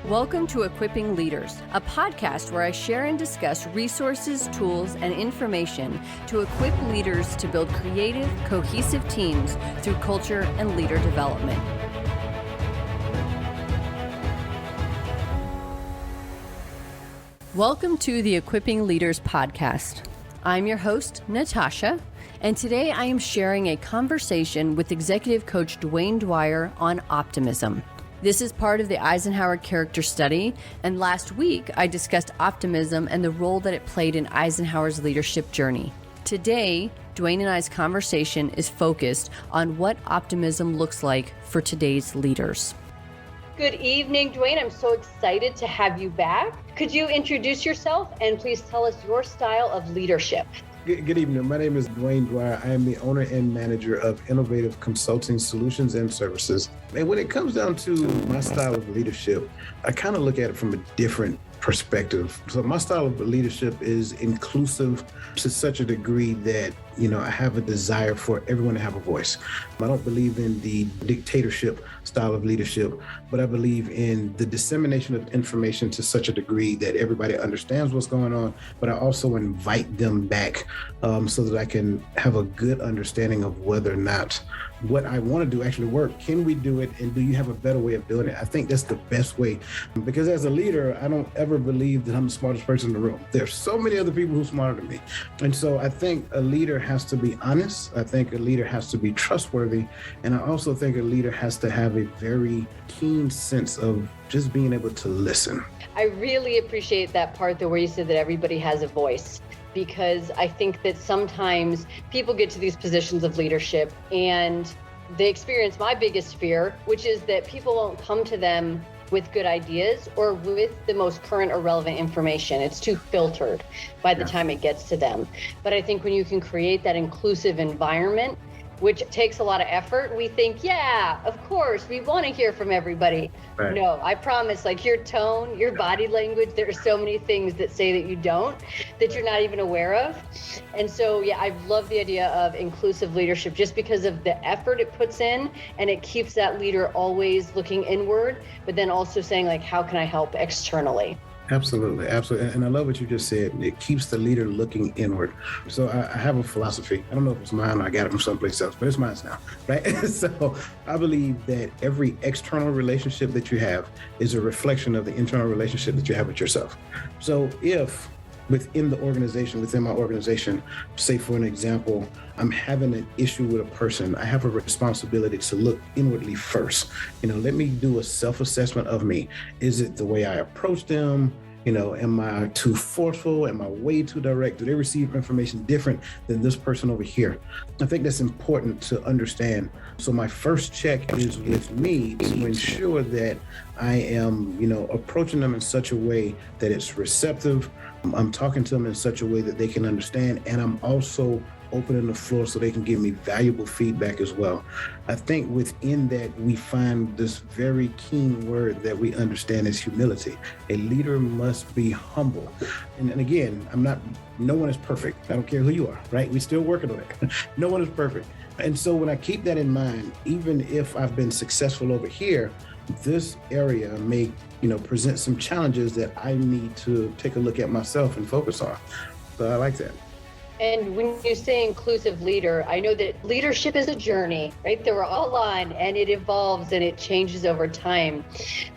Welcome to Equipping Leaders, a podcast where I share and discuss resources, tools, and information to equip leaders to build creative, cohesive teams through culture and leader development. Welcome to the Equipping Leaders podcast. I'm your host, Natasha, and today I am sharing a conversation with Executive Coach Dwayne Dwyer on optimism. This is part of the Eisenhower character study, and last week I discussed optimism and the role that it played in Eisenhower's leadership journey. Today, Dwayne and I's conversation is focused on what optimism looks like for today's leaders. Good evening, Dwayne. I'm so excited to have you back. Could you introduce yourself and please tell us your style of leadership? Good evening. My name is Dwayne Dwyer. I am the owner and manager of Innovative Consulting Solutions and Services. And when it comes down to my style of leadership, I kind of look at it from a different perspective. So my style of leadership is inclusive to such a degree that, I have a desire for everyone to have a voice. I don't believe in the dictatorship style of leadership, but I believe in the dissemination of information to such a degree that everybody understands what's going on, but I also invite them back so that I can have a good understanding of whether or not what I want to do actually work. Can we do it? And do you have a better way of doing it? I think that's the best way, because as a leader, I don't ever believe that I'm the smartest person in the room. There's so many other people who are smarter than me. And so I think a leader has to be honest. I think a leader has to be trustworthy. And I also think a leader has to have a very keen sense of just being able to listen. I really appreciate that part where you said that everybody has a voice, because I think that sometimes people get to these positions of leadership and they experience my biggest fear, which is that people won't come to them with good ideas or with the most current or relevant information. It's too filtered by the time it gets to them. But I think when you can create that inclusive environment, which takes a lot of effort, we think, yeah, of course, we want to hear from everybody. Right. No, I promise, like your tone, your body language, there are so many things that say that you don't, that you're not even aware of. And so, yeah, I love the idea of inclusive leadership just because of the effort it puts in, and it keeps that leader always looking inward, but then also saying, like, how can I help externally? Absolutely. And I love what you just said. It keeps the leader looking inward. So I have a philosophy. I don't know if it's mine or I got it from someplace else, but it's mine now, right? So I believe that every external relationship that you have is a reflection of the internal relationship that you have with yourself. So if within my organization, say for an example, I'm having an issue with a person, I have a responsibility to look inwardly first. Let me do a self-assessment of me. Is it the way I approach them? Am I too forceful? Am I way too direct? Do they receive information different than this person over here? I think that's important to understand. So my first check is with me to ensure that I am, approaching them in such a way that it's receptive. I'm talking to them in such a way that they can understand, and I'm also opening the floor so they can give me valuable feedback as well. I think within that, we find this very keen word that we understand is humility. A leader must be humble. And again, no one is perfect. I don't care who you are, right? We're still working on it. No one is perfect. And so when I keep that in mind, even if I've been successful over here, this area may, present some challenges that I need to take a look at myself and focus on. So I like that. And when you say inclusive leader, I know that leadership is a journey, right? That we're all on, and it evolves and it changes over time.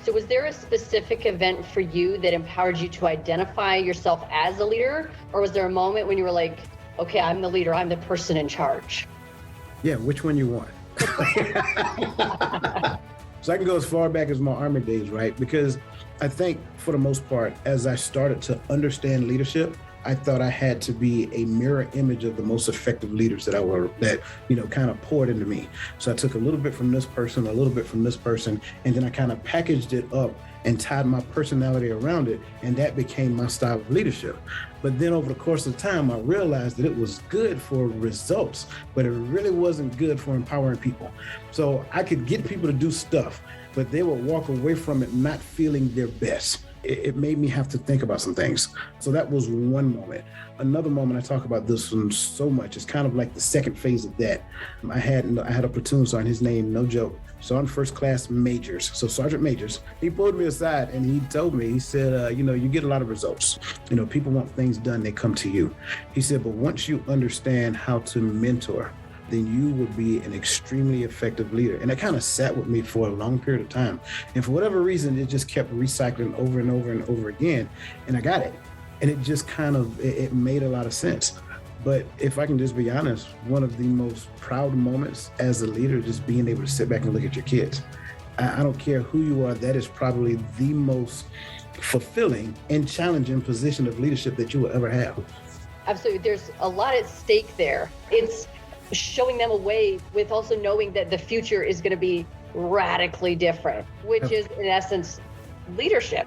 So was there a specific event for you that empowered you to identify yourself as a leader? Or was there a moment when you were like, okay, I'm the leader, I'm the person in charge? Yeah, which one you want? So I can go as far back as my Army days, right? Because I think for the most part, as I started to understand leadership, I thought I had to be a mirror image of the most effective leaders that kind of poured into me. So I took a little bit from this person, a little bit from this person, and then I kind of packaged it up and tied my personality around it, and that became my style of leadership. But then over the course of time, I realized that it was good for results, but it really wasn't good for empowering people. So I could get people to do stuff, but they would walk away from it not feeling their best. it made me have to think about some things. So that was one moment. Another moment, I talk about this one so much, it's kind of like the second phase of that. I had a platoon sergeant, his name, no joke, Sergeant First Class Majors. So Sergeant Majors, he pulled me aside and he told me, he said, you get a lot of results. People want things done, they come to you. He said, but once you understand how to mentor, then you will be an extremely effective leader. And that kind of sat with me for a long period of time. And for whatever reason, it just kept recycling over and over and over again. And I got it. And it just it made a lot of sense. But if I can just be honest, one of the most proud moments as a leader is just being able to sit back and look at your kids. I don't care who you are, that is probably the most fulfilling and challenging position of leadership that you will ever have. Absolutely. There's a lot at stake there. It's showing them a way with also knowing that the future is going to be radically different, which is in essence leadership.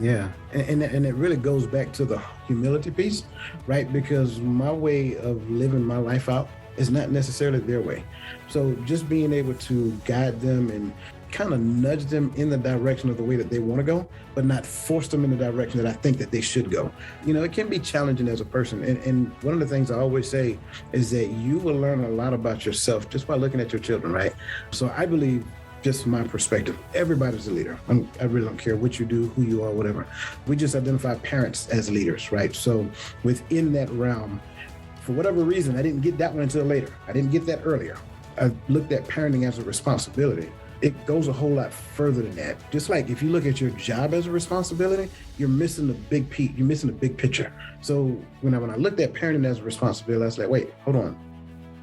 Yeah, and it really goes back to the humility piece, right? Because my way of living my life out is not necessarily their way. So just being able to guide them and kind of nudge them in the direction of the way that they want to go, but not force them in the direction that I think that they should go. It can be challenging as a person. And one of the things I always say is that you will learn a lot about yourself just by looking at your children, right? So I believe, just from my perspective, everybody's a leader. I really don't care what you do, who you are, whatever. We just identify parents as leaders, right? So within that realm, for whatever reason, I didn't get that one until later. I didn't get that earlier. I looked at parenting as a responsibility. It goes a whole lot further than that. Just like if you look at your job as a responsibility, you're missing the big peak. You're missing the big picture. So when I looked at parenting as a responsibility, I was like, wait, hold on.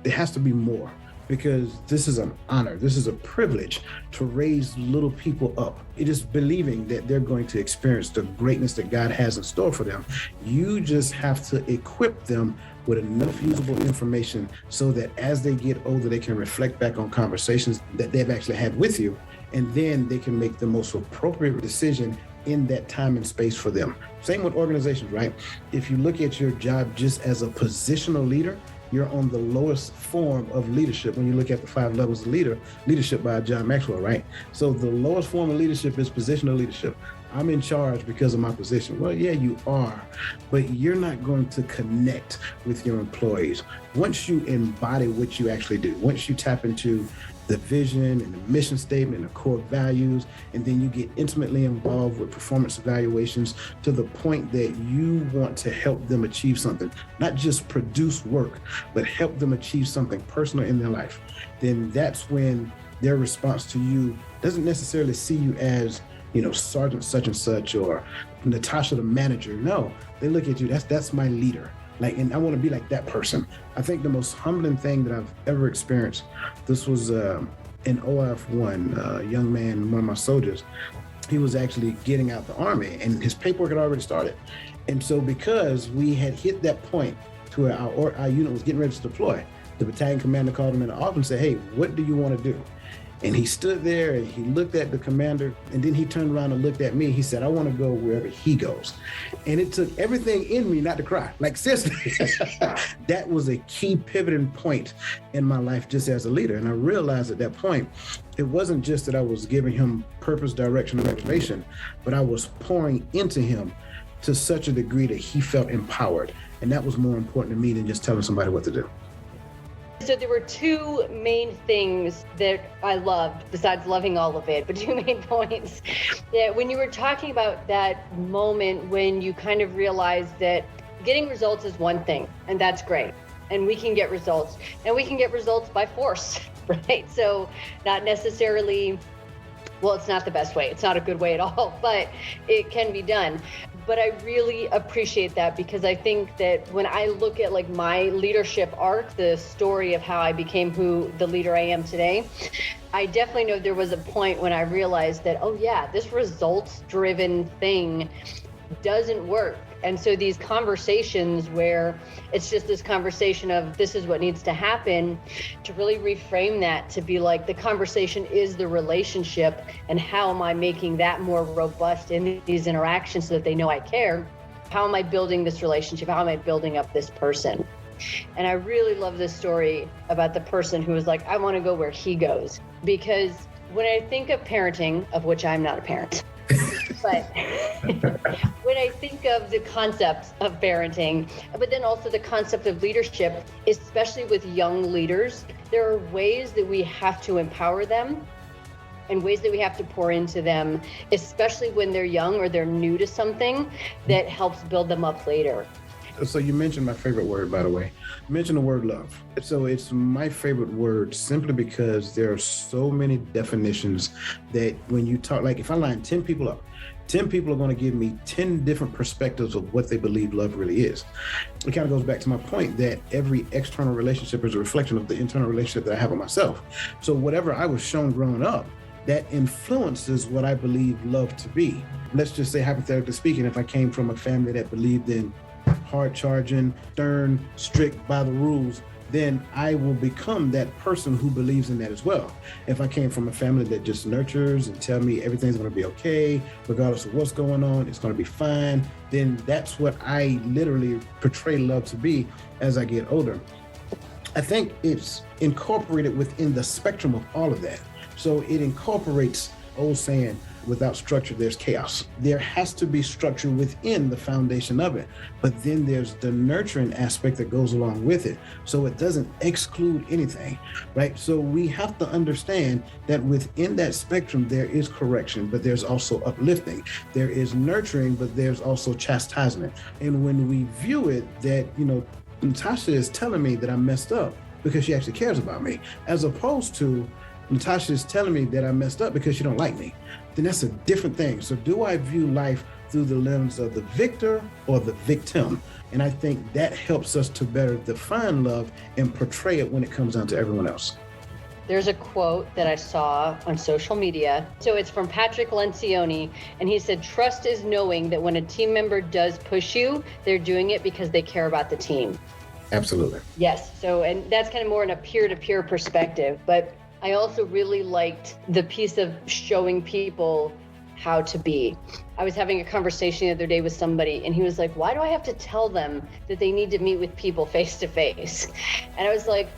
There has to be more. Because this is an honor, this is a privilege to raise little people up. It is believing that they're going to experience the greatness that God has in store for them. You just have to equip them with enough usable information so that as they get older, they can reflect back on conversations that they've actually had with you, and then they can make the most appropriate decision in that time and space for them. Same with organizations, right? If you look at your job just as a positional leader, you're on the lowest form of leadership when you look at the 5 levels of leadership by John Maxwell, right? So the lowest form of leadership is positional leadership. I'm in charge because of my position. Well, yeah, you are, but you're not going to connect with your employees. Once you embody what you actually do, once you tap into the vision and the mission statement and the core values, and then you get intimately involved with performance evaluations to the point that you want to help them achieve something, not just produce work, but help them achieve something personal in their life, then that's when their response to you doesn't necessarily see you as, Sergeant such and such or Natasha the manager. No, they look at you, that's my leader. And I want to be like that person. I think the most humbling thing that I've ever experienced, this was in OF1, a young man, one of my soldiers, he was actually getting out the Army and his paperwork had already started. And so because we had hit that point to where our unit was getting ready to deploy, the battalion commander called him in the office and said, hey, what do you want to do? And he stood there and he looked at the commander and then he turned around and looked at me. He said, I want to go wherever he goes. And it took everything in me not to cry. Like seriously, that was a key pivoting point in my life just as a leader. And I realized at that point, it wasn't just that I was giving him purpose, direction, and motivation, but I was pouring into him to such a degree that he felt empowered. And that was more important to me than just telling somebody what to do. So there were 2 main things that I loved, besides loving all of it, but 2 main points. That when you were talking about that moment when you kind of realized that getting results is one thing, and that's great. And we can get results, and we can get results by force, right? So not necessarily, well, it's not the best way. It's not a good way at all, but it can be done. But I really appreciate that because I think that when I look at my leadership arc, the story of how I became the leader I am today, I definitely know there was a point when I realized that, oh yeah, this results-driven thing doesn't work. And so these conversations where it's just this conversation of this is what needs to happen, to really reframe that to be like the conversation is the relationship, and how am I making that more robust in these interactions so that they know I care? How am I building this relationship? How am I building up this person? And I really love this story about the person who was like, I want to go where he goes. Because when I think of parenting, of which I'm not a parent, But when I think of the concept of parenting, but then also the concept of leadership, especially with young leaders, there are ways that we have to empower them and ways that we have to pour into them, especially when they're young or they're new to something, that helps build them up later. So you mentioned my favorite word, by the way. You mentioned the word love. So it's my favorite word simply because there are so many definitions that when you talk, like if I line 10 people up, 10 people are going to give me 10 different perspectives of what they believe love really is. It kind of goes back to my point that every external relationship is a reflection of the internal relationship that I have with myself. So whatever I was shown growing up, that influences what I believe love to be. Let's just say, hypothetically speaking, if I came from a family that believed in hard charging, stern, strict by the rules, then I will become that person who believes in that as well. If I came from a family that just nurtures and tell me everything's going to be okay, regardless of what's going on, it's going to be fine, then that's what I literally portray love to be as I get older. I think it's incorporated within the spectrum of all of that. So it incorporates old saying, without structure, there's chaos. There has to be structure within the foundation of it, but then there's the nurturing aspect that goes along with it. So it doesn't exclude anything, right? So we have to understand that within that spectrum, there is correction, but there's also uplifting. There is nurturing, but there's also chastisement. And when we view it that, Natasha is telling me that I messed up because she actually cares about me, as opposed to Natasha is telling me that I messed up because she don't like me, then that's a different thing. So do I view life through the lens of the victor or the victim? And I think that helps us to better define love and portray it when it comes down to everyone else. There's a quote that I saw on social media. So it's from Patrick Lencioni, and he said, "Trust is knowing that when a team member does push you, they're doing it because they care about the team." Absolutely. Yes. So, and that's kind of more in a peer-to-peer perspective, but I also really liked the piece of showing people how to be. I was having a conversation the other day with somebody, and he was like, "Why do I have to tell them that they need to meet with people face to face?" And I was like,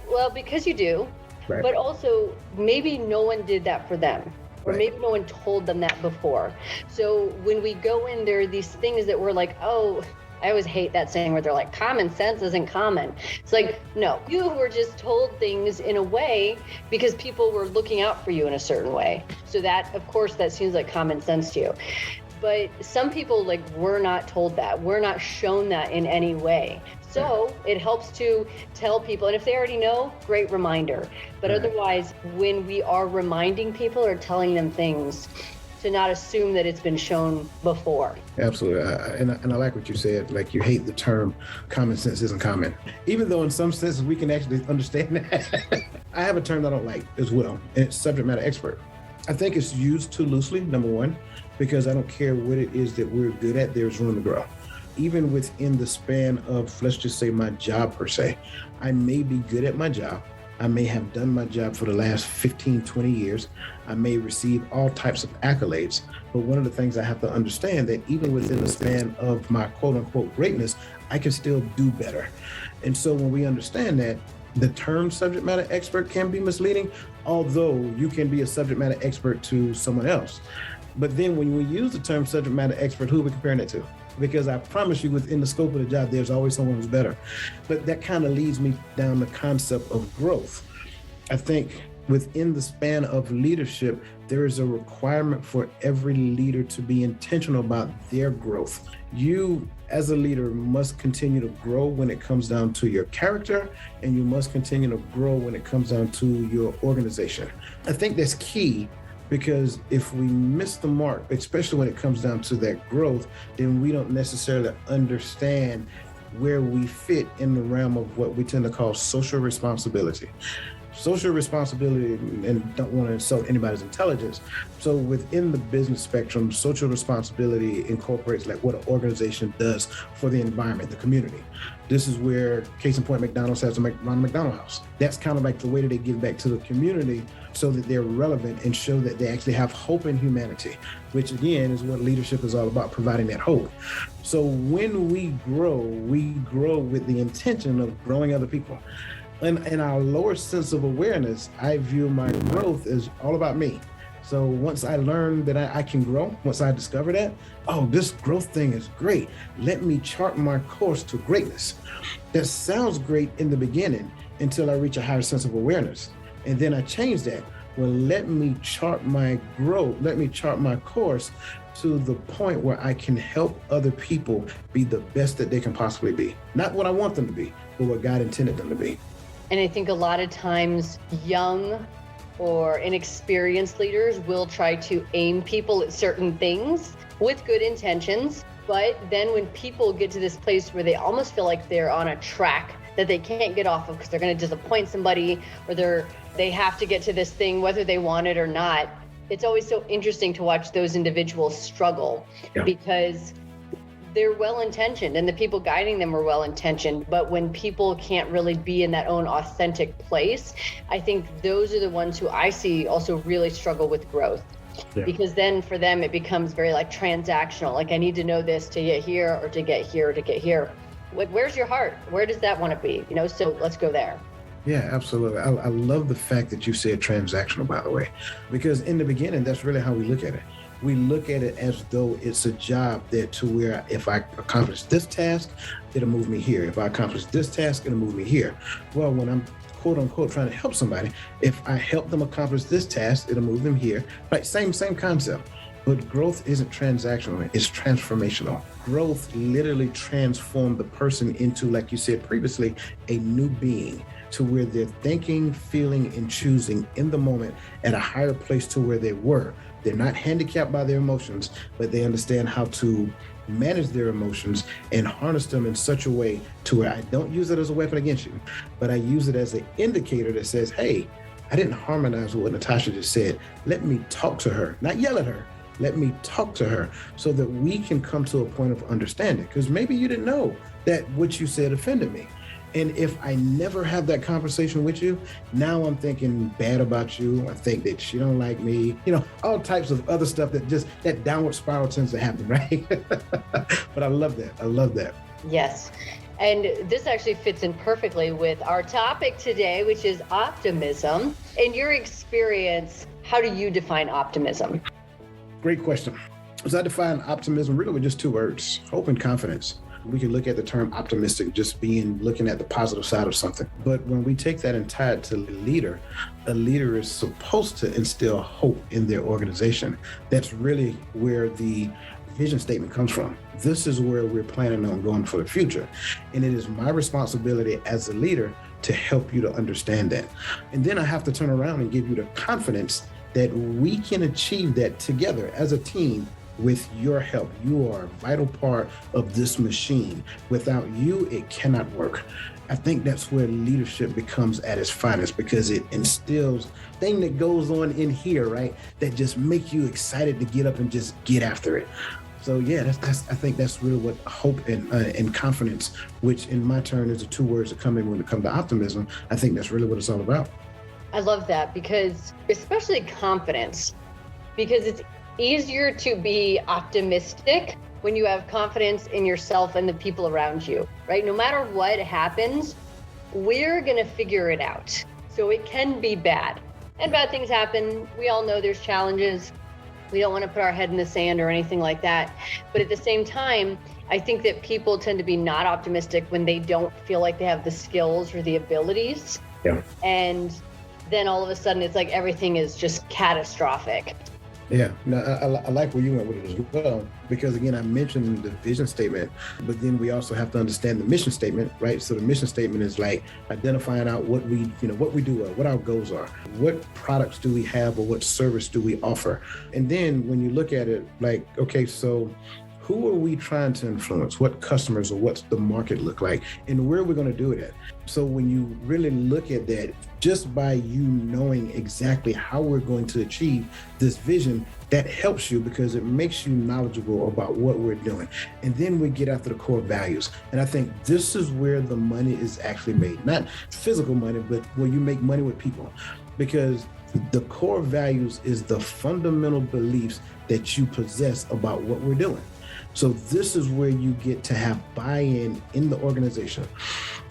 well, because you do, right. But also maybe no one did that for them, or right. Maybe no one told them that before. So when we go in, there are these things that we're like, oh, I always hate that saying where they're like, common sense isn't common. It's like, no, you were just told things in a way because people were looking out for you in a certain way. So that, of course, that seems like common sense to you. But some people were not told that. We're not shown that in any way. So it helps to tell people, and if they already know, great reminder. But otherwise, when we are reminding people or telling them things, to not assume that it's been shown before. Absolutely. And I like what you said, like you hate the term common sense isn't common. Even though in some senses we can actually understand that. I have a term that I don't like as well, and it's subject matter expert. I think it's used too loosely, number one, because I don't care what it is that we're good at, there's room to grow. Even within the span of, let's just say my job per se, I may be good at my job. I may have done my job for the last 15, 20 years. I may receive all types of accolades. But one of the things I have to understand that even within the span of my quote unquote greatness, I can still do better. And so when we understand that, the term subject matter expert can be misleading, although you can be a subject matter expert to someone else. But then when we use the term subject matter expert, who are we comparing it to? Because I promise you, within the scope of the job, there's always someone who's better. But that kind of leads me down the concept of growth. I think within the span of leadership, there is a requirement for every leader to be intentional about their growth. You, as a leader, must continue to grow when it comes down to your character, and you must continue to grow when it comes down to your organization. I think that's key. Because if we miss the mark, especially when it comes down to that growth, then we don't necessarily understand where we fit in the realm of what we tend to call social responsibility. Social responsibility, and don't want to insult anybody's intelligence. So within the business spectrum, social responsibility incorporates what an organization does for the environment, the community. This is where, case in point, McDonald's has the Ronald McDonald House. That's kind of like the way that they give back to the community so that they're relevant and show that they actually have hope in humanity, which again is what leadership is all about, providing that hope. So when we grow with the intention of growing other people. In our lower sense of awareness, I view my growth as all about me. So once I learned that I can grow, once I discover that, oh, this growth thing is great. Let me chart my course to greatness. That sounds great in the beginning until I reach a higher sense of awareness. And then I change that. Well, let me chart my growth. Let me chart my course to the point where I can help other people be the best that they can possibly be. Not what I want them to be, but what God intended them to be. And I think a lot of times young or inexperienced leaders will try to aim people at certain things with good intentions. But then when people get to this place where they almost feel like they're on a track that they can't get off of because they're going to disappoint somebody, or they have to get to this thing whether they want it or not, it's always so interesting to watch those individuals struggle because they're well-intentioned and the people guiding them are well-intentioned. But when people can't really be in that own authentic place, I think those are the ones who I see also really struggle with growth. Because then for them, it becomes very like transactional. Like, I need to know this to get here or to get here or to get here. Like, where's your heart? Where does that want to be? So let's go there. Yeah, absolutely. I love the fact that you said transactional, by the way, because in the beginning, that's really how we look at it. We look at it as though it's a job that to where if I accomplish this task, it'll move me here. If I accomplish this task, it'll move me here. Well, when I'm quote unquote trying to help somebody, if I help them accomplish this task, it'll move them here. Right? Same concept. But growth isn't transactional, it's transformational. Growth literally transformed the person into, like you said previously, a new being, to where they're thinking, feeling, and choosing in the moment at a higher place to where they were. They're not handicapped by their emotions, but they understand how to manage their emotions and harness them in such a way to where I don't use it as a weapon against you, but I use it as an indicator that says, hey, I didn't harmonize with what Natasha just said. Let me talk to her, not yell at her. Let me talk to her so that we can come to a point of understanding. Because maybe you didn't know that what you said offended me. And if I never have that conversation with you, now I'm thinking bad about you. I think that you don't like me, all types of other stuff that downward spiral tends to happen, right? But I love that. I love that. Yes. And this actually fits in perfectly with our topic today, which is optimism. In your experience, how do you define optimism? Great question. So I define optimism really with just two words: hope and confidence. We can look at the term optimistic just being looking at the positive side of something. But when we take that and tie it to the leader, a leader is supposed to instill hope in their organization. That's really where the vision statement comes from. This is where we're planning on going for the future. And it is my responsibility as a leader to help you to understand that. And then I have to turn around and give you the confidence that we can achieve that together as a team with your help. You are a vital part of this machine. Without you, it cannot work. I think that's where leadership becomes at its finest, because it instills thing that goes on in here, right? That just make you excited to get up and just get after it. So yeah, that's I think that's really what hope and confidence, which in my turn is the two words that come in when it comes to optimism. I think that's really what it's all about. I love that, because especially confidence, because it's easier to be optimistic when you have confidence in yourself and the people around you, right? No matter what happens, we're going to figure it out. So it can be bad, and bad things happen. We all know there's challenges. We don't want to put our head in the sand or anything like that. But at the same time, I think that people tend to be not optimistic when they don't feel like they have the skills or the abilities. Yeah. And then all of a sudden it's like everything is just catastrophic. Yeah, no, I like where you went with it as well, because again, I mentioned the vision statement, but then we also have to understand the mission statement, right? So the mission statement is like identifying out what we do, what our goals are, what products do we have, or what service do we offer? And then when you look at it, like, okay, so who are we trying to influence? What customers, or what's the market look like? And where are we going to do it at? So when you really look at that, just by you knowing exactly how we're going to achieve this vision, that helps you because it makes you knowledgeable about what we're doing. And then we get after the core values. And I think this is where the money is actually made, not physical money, but where you make money with people. Because the core values is the fundamental beliefs that you possess about what we're doing. So this is where you get to have buy-in in the organization.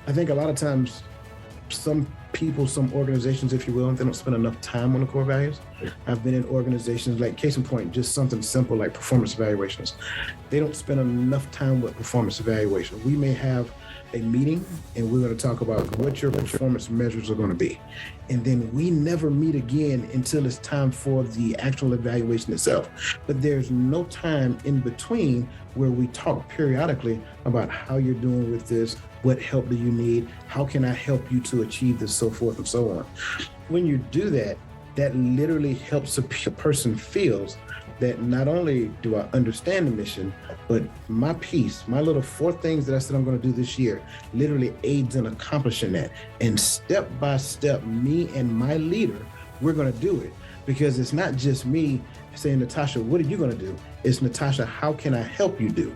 I think a lot of times some people, some organizations, if you will, they don't spend enough time on the core values. I've been in organizations like, case in point, just something simple like performance evaluations. They don't spend enough time with performance evaluation. We may have a meeting and we're going to talk about what your performance measures are going to be. And then we never meet again until it's time for the actual evaluation itself. But there's no time in between where we talk periodically about how you're doing with this, what help do you need, how can I help you to achieve this, so forth and so on. When you do that, that literally helps a person feels that not only do I understand the mission, but my piece, my little 4 things that I said I'm going to do this year, literally aids in accomplishing that. And step by step, me and my leader, we're going to do it. Because it's not just me saying, Natasha, what are you going to do? It's, Natasha, how can I help you do?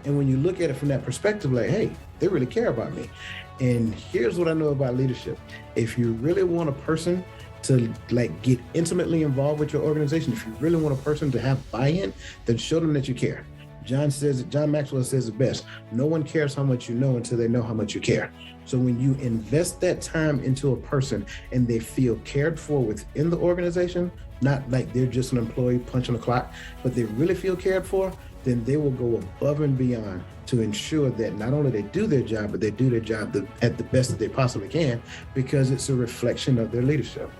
And when you look at it from that perspective, like, hey, they really care about me. And here's what I know about leadership. If you really want a person to like get intimately involved with your organization, if you really want a person to have buy-in, then show them that you care. John Maxwell says it best. No one cares how much you know until they know how much you care. So when you invest that time into a person and they feel cared for within the organization, not like they're just an employee punching the clock, but they really feel cared for, then they will go above and beyond to ensure that not only they do their job, but they do their job at the best that they possibly can, because it's a reflection of their leadership.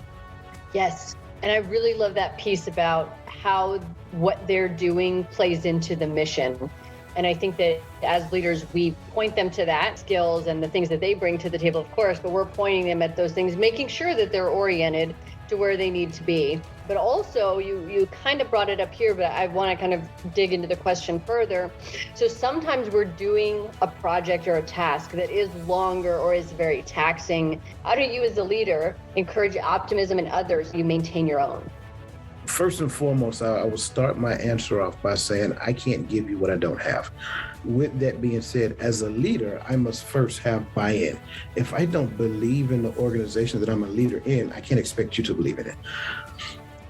Yes. And I really love that piece about how what they're doing plays into the mission. And I think that as leaders, we point them to that skills and the things that they bring to the table, of course, but we're pointing them at those things, making sure that they're oriented to where they need to be. But also, you kind of brought it up here, but I want to kind of dig into the question further. So sometimes we're doing a project or a task that is longer or is very taxing. How do you, as a leader, encourage optimism in others so you maintain your own? First and foremost, I will start my answer off by saying, I can't give you what I don't have. With that being said, as a leader, I must first have buy-in. If I don't believe in the organization that I'm a leader in, I can't expect you to believe in it.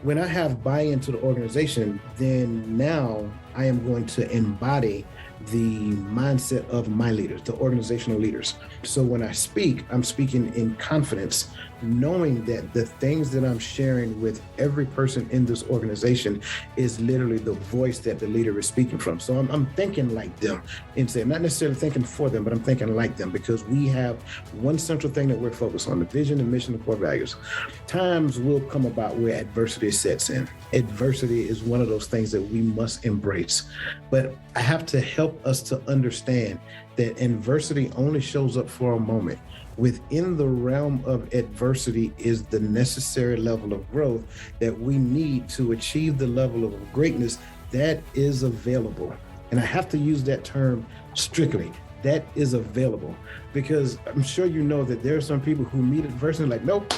When I have buy-in to the organization, then now I am going to embody the mindset of my leaders, the organizational leaders. So when I speak, I'm speaking in confidence, knowing that the things that I'm sharing with every person in this organization is literally the voice that the leader is speaking from. So I'm thinking like them, and say, not necessarily thinking for them, but I'm thinking like them, because we have one central thing that we're focused on: the vision, the mission, the core values. Times will come about where adversity sets in. Adversity is one of those things that we must embrace. But I have to help us to understand that adversity only shows up for a moment. Within the realm of adversity is the necessary level of growth that we need to achieve the level of greatness that is available. And I have to use that term strictly. That is available, because I'm sure you know that there are some people who meet adversity like, nope,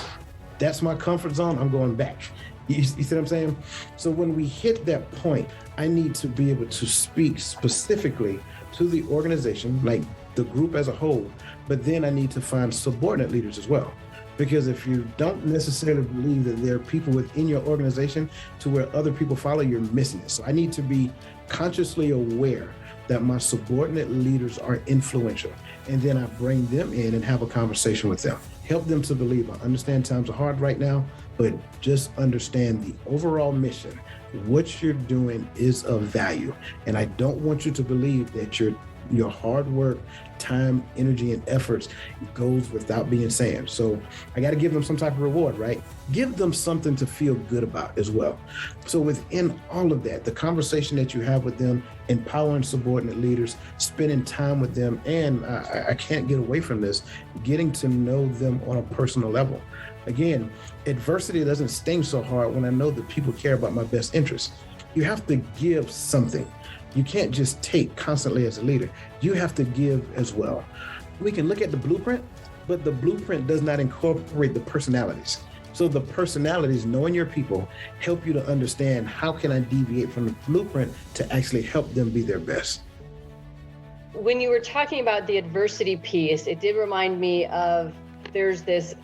that's my comfort zone, I'm going back. You see what I'm saying? So when we hit that point, I need to be able to speak specifically to the organization, like the group as a whole, but then I need to find subordinate leaders as well. Because if you don't necessarily believe that there are people within your organization to where other people follow, you're missing it. So I need to be consciously aware that my subordinate leaders are influential. And then I bring them in and have a conversation with them. Help them to believe, I understand times are hard right now, but just understand the overall mission. What you're doing is of value. And I don't want you to believe that your hard work, time, energy, and efforts goes without being sand. So I got to give them some type of reward, right? Give them something to feel good about as well. So within all of that, the conversation that you have with them, empowering subordinate leaders, spending time with them, and I can't get away from this, getting to know them on a personal level. Again, adversity doesn't sting so hard when I know that people care about my best interests. You have to give something. You can't just take constantly as a leader. You have to give as well. We can look at the blueprint, but the blueprint does not incorporate the personalities. So the personalities, knowing your people, help you to understand how can I deviate from the blueprint to actually help them be their best. When you were talking about the adversity piece, it did remind me of, there's this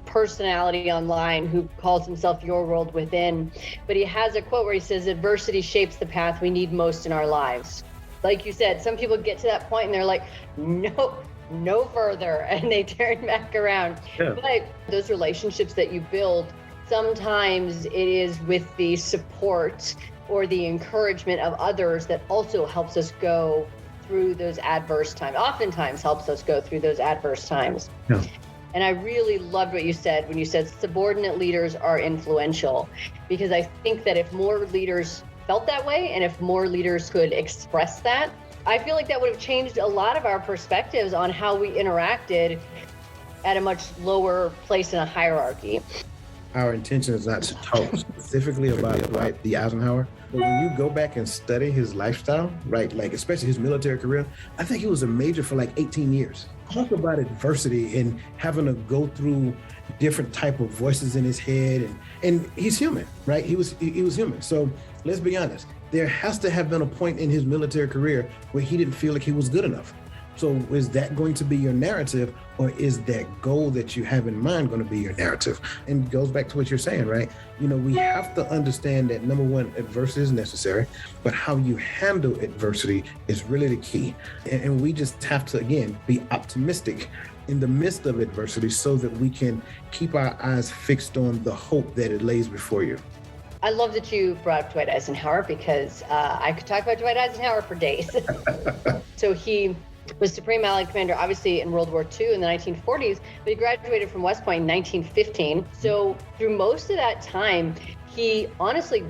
personality online who calls himself Your World Within, but he has a quote where he says, adversity shapes the path we need most in our lives. Like you said, some people get to that point and they're like, no, no further, and they turn back around. Yeah. But those relationships that you build, sometimes it is with the support or the encouragement of others that also helps us go through those adverse times, oftentimes helps us go through those adverse times. Yeah. And I really loved what you said when you said subordinate leaders are influential, because I think that if more leaders felt that way and if more leaders could express that, I feel like that would have changed a lot of our perspectives on how we interacted at a much lower place in a hierarchy. Our intention is not to talk specifically about Dwight D. Eisenhower, but when you go back and study his lifestyle, right, like especially his military career, I think he was a major for like 18 years. Talk about adversity and having to go through different type of voices in his head, and he's human, right? He was human. So let's be honest. There has to have been a point in his military career where he didn't feel like he was good enough. So is that going to be your narrative, or is that goal that you have in mind going to be your narrative? And it goes back to what you're saying, right? You know, we have to understand that number one, adversity is necessary, but how you handle adversity is really the key. And we just have to, again, be optimistic in the midst of adversity so that we can keep our eyes fixed on the hope that it lays before you. I love that you brought up Dwight Eisenhower, because I could talk about Dwight Eisenhower for days. So he was Supreme Allied Commander, obviously, in World War II in the 1940s, but he graduated from West Point in 1915. So through most of that time, he honestly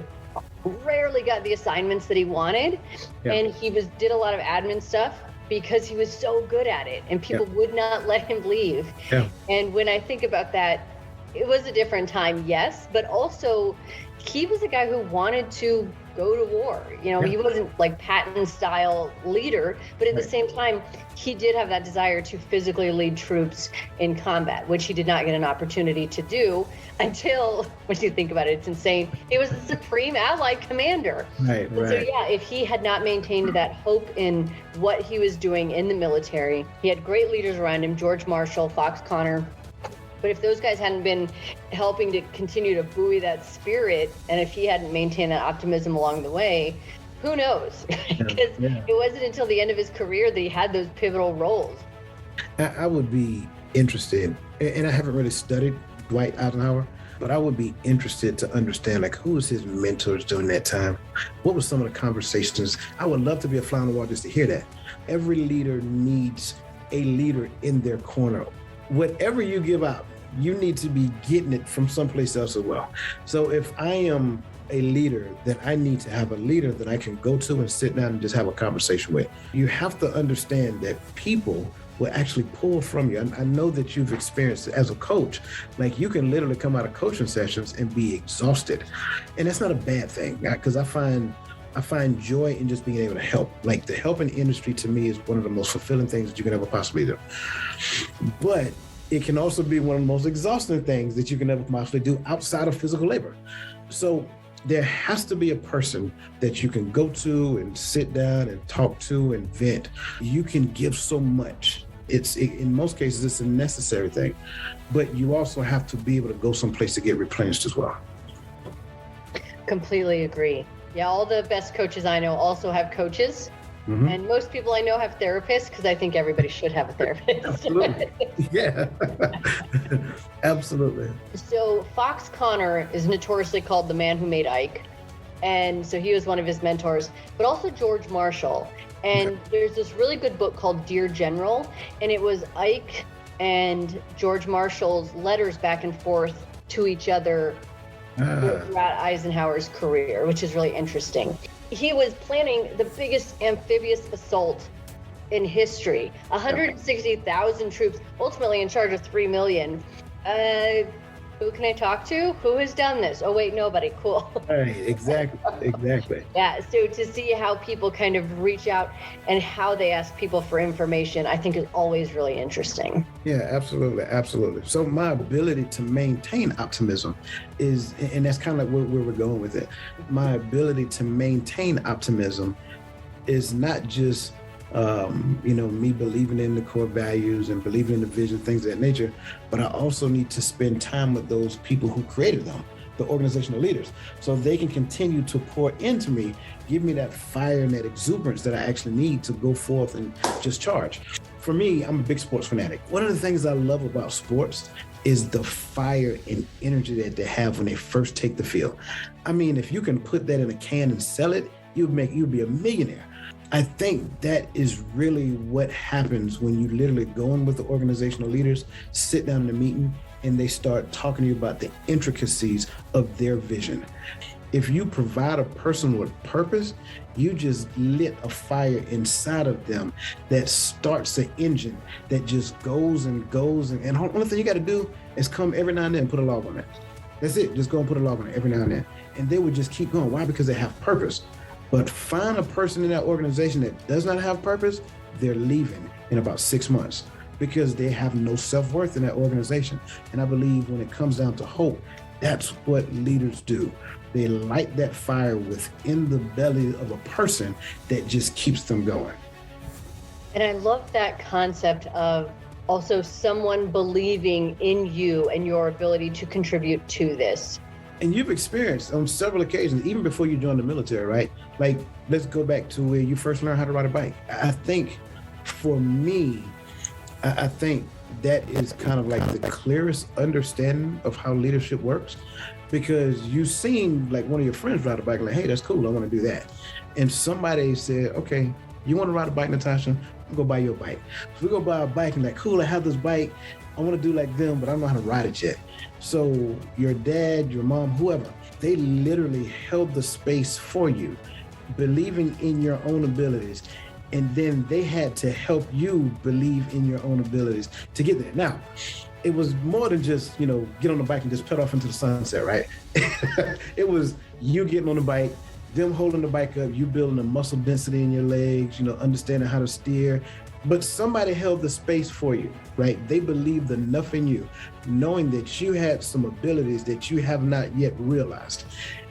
rarely got the assignments that he wanted. Yeah. And he did a lot of admin stuff because he was so good at it, and people would not let him leave. Yeah. And when I think about that, it was a different time, yes, but also he was a guy who wanted to go to war. You know, he wasn't like Patton style leader, but at the same time, he did have that desire to physically lead troops in combat, which he did not get an opportunity to do until, when you think about it, it's insane. He was the Supreme Allied Commander. Right. So yeah, if he had not maintained that hope in what he was doing in the military, he had great leaders around him, George Marshall, Fox Connor. But if those guys hadn't been helping to continue to buoy that spirit, and if he hadn't maintained that optimism along the way, who knows? Because it wasn't until the end of his career that he had those pivotal roles. I would be interested, and I haven't really studied Dwight Eisenhower, but I would be interested to understand, like, who was his mentors during that time? What were some of the conversations? I would love to be a fly on the wall just to hear that. Every leader needs a leader in their corner. Whatever you give out, you need to be getting it from someplace else as well. So if I am a leader, then I need to have a leader that I can go to and sit down and just have a conversation with. You have to understand that people will actually pull from you. I know that you've experienced it as a coach. Like, you can literally come out of coaching sessions and be exhausted. And that's not a bad thing, because I find joy in just being able to help. Like, the helping industry to me is one of the most fulfilling things that you can ever possibly do. But it can also be one of the most exhausting things that you can ever possibly do outside of physical labor. So there has to be a person that you can go to and sit down and talk to and vent. You can give so much. In most cases, it's a necessary thing, but you also have to be able to go someplace to get replenished as well. Completely agree. Yeah, all the best coaches I know also have coaches. Mm-hmm. And most people I know have therapists, because I think everybody should have a therapist. Absolutely. Yeah. Absolutely. So Fox Connor is notoriously called the man who made Ike. And so he was one of his mentors, but also George Marshall. And there's this really good book called Dear General, and it was Ike and George Marshall's letters back and forth to each other throughout Eisenhower's career, which is really interesting. He was planning the biggest amphibious assault in history. 160,000 troops, ultimately in charge of 3 million. Who can I talk to? Who has done this? Oh, wait, nobody. Cool. Right, exactly. Yeah, so to see how people kind of reach out and how they ask people for information, I think is always really interesting. Yeah, absolutely. So my ability to maintain optimism is, and that's kind of like where we're going with it. My ability to maintain optimism is not just me believing in the core values and believing in the vision, things of that nature, but I also need to spend time with those people who created them, the organizational leaders, so they can continue to pour into me, give me that fire and that exuberance that I actually need to go forth and just charge. for me, I'm a big sports fanatic. One of the things I love about sports is the fire and energy that they have when they first take the field. I mean, if you can put that in a can and sell it, you'd be a millionaire. I think that is really what happens when you literally go in with the organizational leaders, sit down in a meeting, and they start talking to you about the intricacies of their vision. If you provide a person with purpose, you just lit a fire inside of them that starts the engine that just goes and goes. And the only thing you got to do is come every now and then and put a log on it. That's it. Just go and put a log on it every now and then. And they would just keep going. Why? Because they have purpose. But find a person in that organization that does not have purpose, they're leaving in about 6 months because they have no self-worth in that organization. And I believe when it comes down to hope, that's what leaders do. They light that fire within the belly of a person that just keeps them going. And I love that concept of also someone believing in you and your ability to contribute to this. And you've experienced on several occasions, even before you joined the military, right? Like, let's go back to where you first learned how to ride a bike. I think for me, I think that is kind of like the clearest understanding of how leadership works, because you seen like one of your friends ride a bike, like, hey, that's cool, I want to do that. And somebody said, okay, you want to ride a bike, Natasha? I'll go buy you a bike. So we go buy a bike and like, cool, I have this bike. I want to do like them, but I don't know how to ride it yet. So your dad, your mom, whoever, they literally held the space for you, believing in your own abilities. And then they had to help you believe in your own abilities to get there. Now, it was more than just, get on the bike and just pedal off into the sunset, right? It was you getting on the bike, them holding the bike up, you building the muscle density in your legs, understanding how to steer. But somebody held the space for you, right? They believed enough in you, knowing that you had some abilities that you have not yet realized.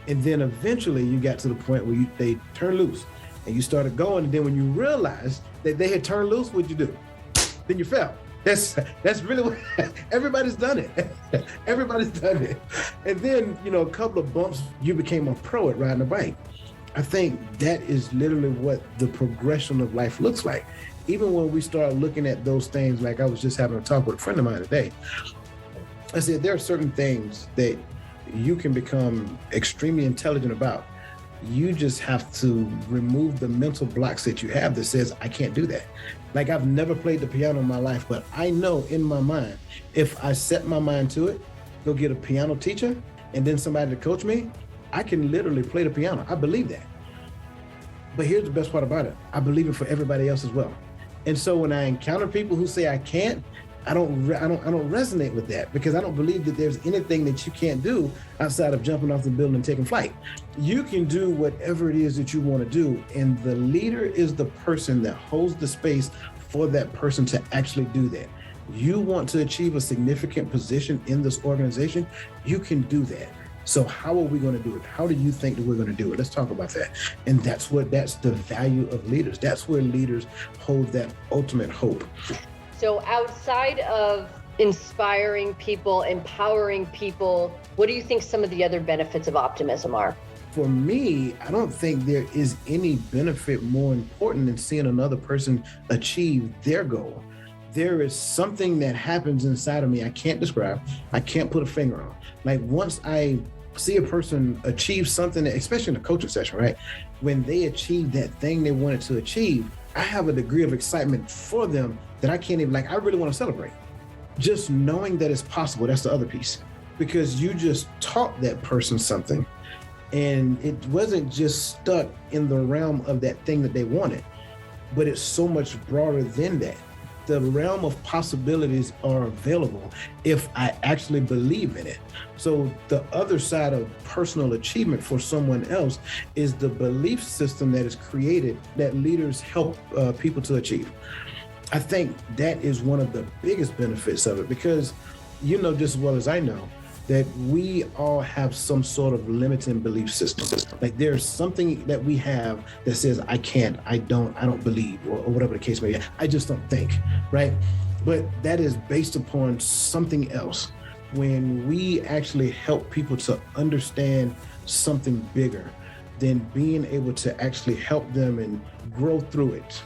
And then eventually you got to the point where they turned loose and you started going. And then when you realized that they had turned loose, what'd you do? Then you fell. That's really what everybody's done it. Everybody's done it. And then, a couple of bumps, you became a pro at riding a bike. I think that is literally what the progression of life looks like. Even when we start looking at those things, like I was just having a talk with a friend of mine today, I said, there are certain things that you can become extremely intelligent about. You just have to remove the mental blocks that you have that says, I can't do that. Like, I've never played the piano in my life, but I know in my mind, if I set my mind to it, go get a piano teacher and then somebody to coach me, I can literally play the piano. I believe that. But here's the best part about it. I believe it for everybody else as well. And so when I encounter people who say I can't, I don't resonate with that, because I don't believe that there's anything that you can't do outside of jumping off the building and taking flight. You can do whatever it is that you want to do. And the leader is the person that holds the space for that person to actually do that. You want to achieve a significant position in this organization, you can do that. So how are we going to do it? How do you think that we're going to do it? Let's talk about that. And that's the value of leaders. That's where leaders hold that ultimate hope. So outside of inspiring people, empowering people, what do you think some of the other benefits of optimism are? For me, I don't think there is any benefit more important than seeing another person achieve their goal. There is something that happens inside of me I can't describe, I can't put a finger on. Like, once I see a person achieve something, especially in a coaching session, right? When they achieve that thing they wanted to achieve, I have a degree of excitement for them that I can't even, I really want to celebrate. Just knowing that it's possible, that's the other piece. Because you just taught that person something, and it wasn't just stuck in the realm of that thing that they wanted, but it's so much broader than that. The realm of possibilities are available if I actually believe in it. So the other side of personal achievement for someone else is the belief system that is created that leaders help people to achieve. I think that is one of the biggest benefits of it, because you know just as well as I know that we all have some sort of limiting belief system. Like, there's something that we have that says, I can't, I don't believe, or whatever the case may be. I just don't think, right? But that is based upon something else. When we actually help people to understand something bigger, then being able to actually help them and grow through it,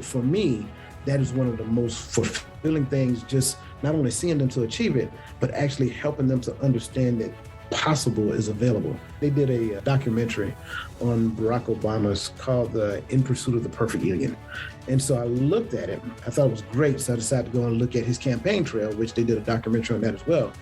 for me, that is one of the most fulfilling things, just not only seeing them to achieve it, but actually helping them to understand that possible is available. They did a documentary on Barack Obama's called In Pursuit of the Perfect Union. And so I looked at it. I thought it was great. So I decided to go and look at his campaign trail, which they did a documentary on that as well.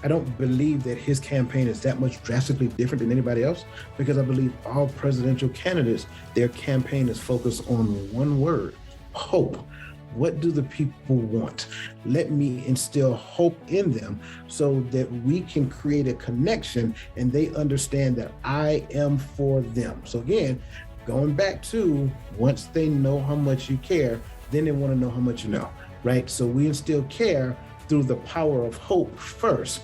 I don't believe that his campaign is that much drastically different than anybody else, because I believe all presidential candidates, their campaign is focused on one word: hope. What do the people want? Let me instill hope in them so that we can create a connection and they understand that I am for them. So again, going back to, once they know how much you care, then they want to know how much you know, right? So we instill care through the power of hope first.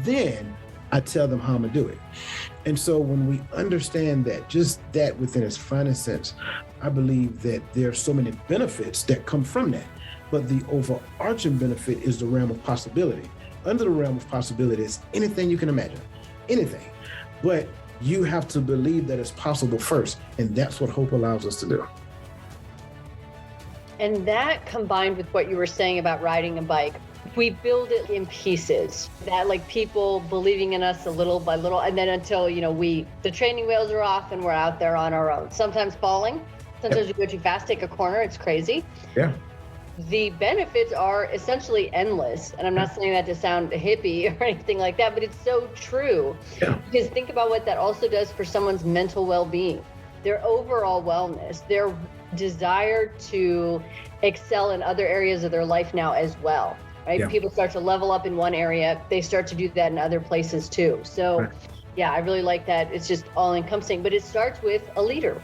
Then I tell them how I'm gonna do it. And so when we understand that, just that within its finest sense, I believe that there are so many benefits that come from that. But the overarching benefit is the realm of possibility. Under the realm of possibility is anything you can imagine, anything. But you have to believe that it's possible first. And that's what hope allows us to do. And that, combined with what you were saying about riding a bike, we build it in pieces, that like people believing in us a little by little, and then until, the training wheels are off and we're out there on our own, sometimes falling, sometimes we go too fast, take a corner, it's crazy. Yeah. The benefits are essentially endless. And I'm not saying that to sound hippie or anything like that, but it's so true. Yeah. Because think about what that also does for someone's mental well-being, their overall wellness, their desire to excel in other areas of their life now as well. Right? Yeah. People start to level up in one area, they start to do that in other places too. So right. Yeah, I really like that. It's just all encompassing, but it starts with a leader.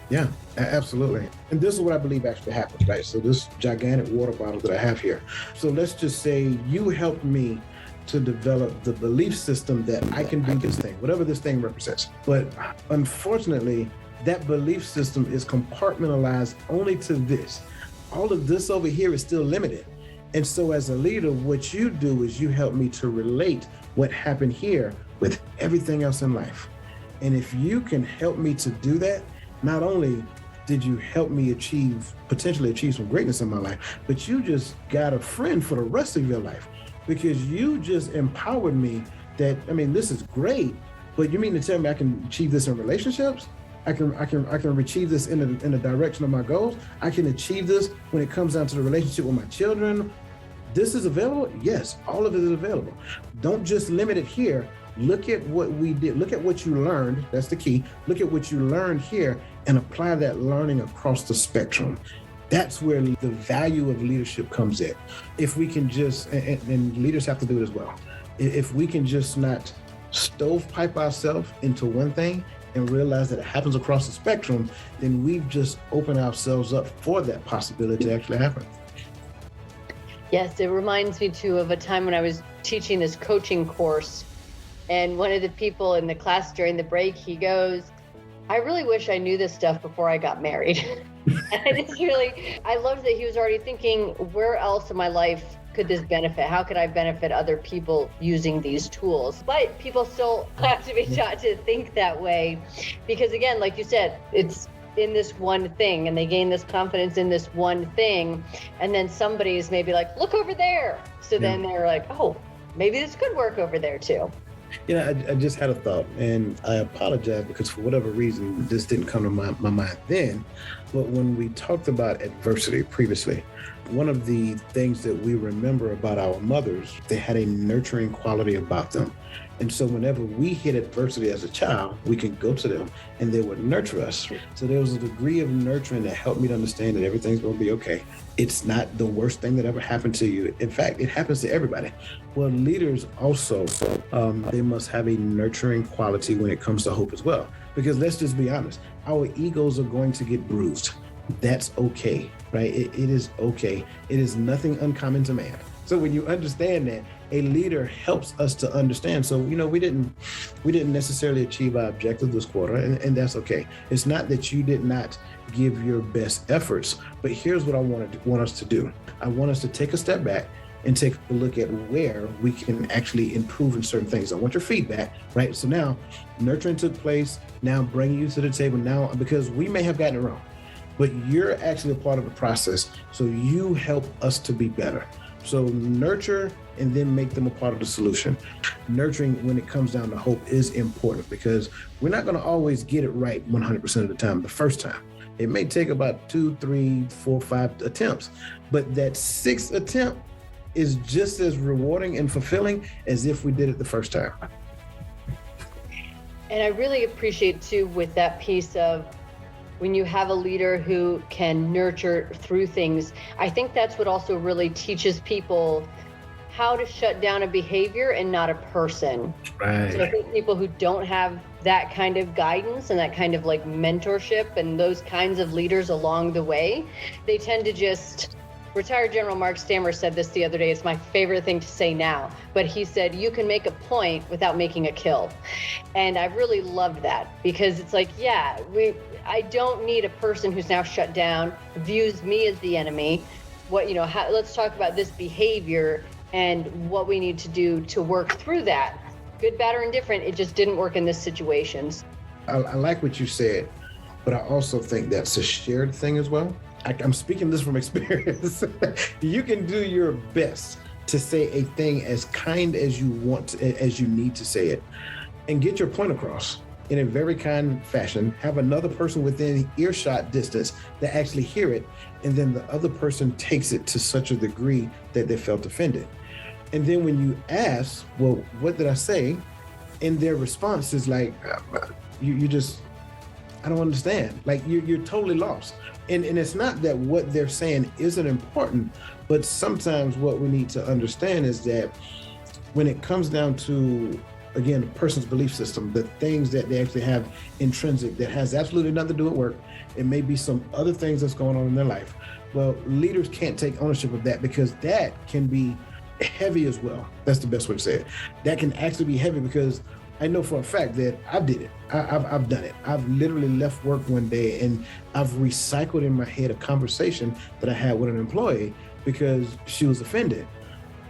Yeah, absolutely. And this is what I believe actually happens, right? So this gigantic water bottle that I have here. So let's just say you helped me to develop the belief system that I can do this thing, whatever this thing represents. But unfortunately, that belief system is compartmentalized only to this. All of this over here is still limited. And so as a leader, what you do is you help me to relate what happened here with everything else in life. And if you can help me to do that, not only did you help me potentially achieve some greatness in my life, but you just got a friend for the rest of your life, because you just empowered me that, this is great, but you mean to tell me I can achieve this in relationships? I can achieve this in the direction of my goals. I can achieve this when it comes down to the relationship with my children. This is available? Yes, all of it is available. Don't just limit it here. Look at what we did. Look at what you learned. That's the key. Look at what you learned here and apply that learning across the spectrum. That's where the value of leadership comes in. If we can just, and leaders have to do it as well. If we can just not stovepipe ourselves into one thing and realize that it happens across the spectrum, then we've just opened ourselves up for that possibility to actually happen. Yes, it reminds me too of a time when I was teaching this coaching course, and one of the people in the class during the break, he goes, I really wish I knew this stuff before I got married. And I loved that he was already thinking, where else in my life could this benefit? How could I benefit other people using these tools? But people still have to be taught to think that way, because again, like you said, it's in this one thing, and they gain this confidence in this one thing, and then somebody's maybe like, look over there. So then they're like, oh, maybe this could work over there too. I just had a thought, and I apologize because for whatever reason, this didn't come to my mind then. But when we talked about adversity previously, one of the things that we remember about our mothers, they had a nurturing quality about them. And so whenever we hit adversity as a child, we can go to them and they would nurture us. So there was a degree of nurturing that helped me to understand that everything's going to be okay. It's not the worst thing that ever happened to you. In fact, it happens to everybody. Well, leaders also, they must have a nurturing quality when it comes to hope as well. Because let's just be honest, our egos are going to get bruised. That's okay, right? It is okay. It is nothing uncommon to man. So when you understand that, a leader helps us to understand. So, we didn't necessarily achieve our objective this quarter, and that's okay. It's not that you did not give your best efforts, but here's what I want us to do. I want us to take a step back and take a look at where we can actually improve in certain things. I want your feedback, right? So now nurturing took place, now bringing you to the table now, because we may have gotten it wrong. but you're actually a part of the process. So you help us to be better. So nurture and then make them a part of the solution. Nurturing when it comes down to hope is important because we're not going to always get it right 100% of the time the first time. It may take about 2, 3, 4, 5 attempts, but that 6th attempt is just as rewarding and fulfilling as if we did it the first time. And I really appreciate too with that piece of when you have a leader who can nurture through things, I think that's what also really teaches people how to shut down a behavior and not a person. Right. So I think people who don't have that kind of guidance and that kind of like mentorship and those kinds of leaders along the way, they tend to just Retired General Mark Stammer said this the other day. It's my favorite thing to say now, but he said, you can make a point without making a kill. And I really loved that because it's like, yeah, I don't need a person who's now shut down, views me as the enemy. Let's talk about this behavior and what we need to do to work through that. Good, bad, or indifferent, it just didn't work in this situation. I like what you said, but I also think that's a shared thing as well. I'm speaking this from experience. You can do your best to say a thing as kind as you want, as you need to say it, and get your point across in a very kind fashion. Have another person within earshot distance that actually hear it, and then the other person takes it to such a degree that they felt offended. And then when you ask, well, what did I say? And their response is like, you just, I don't understand. Like you're totally lost. And it's not that what they're saying isn't important, but sometimes what we need to understand is that when it comes down to, again, a person's belief system, the things that they actually have intrinsic that has absolutely nothing to do with work, it may be some other things that's going on in their life. Well, leaders can't take ownership of that because that can be heavy as well. That's the best way to say it. That can actually be heavy because I know for a fact that I did it. I've done it. I've literally left work one day and I've recycled in my head a conversation that I had with an employee because she was offended.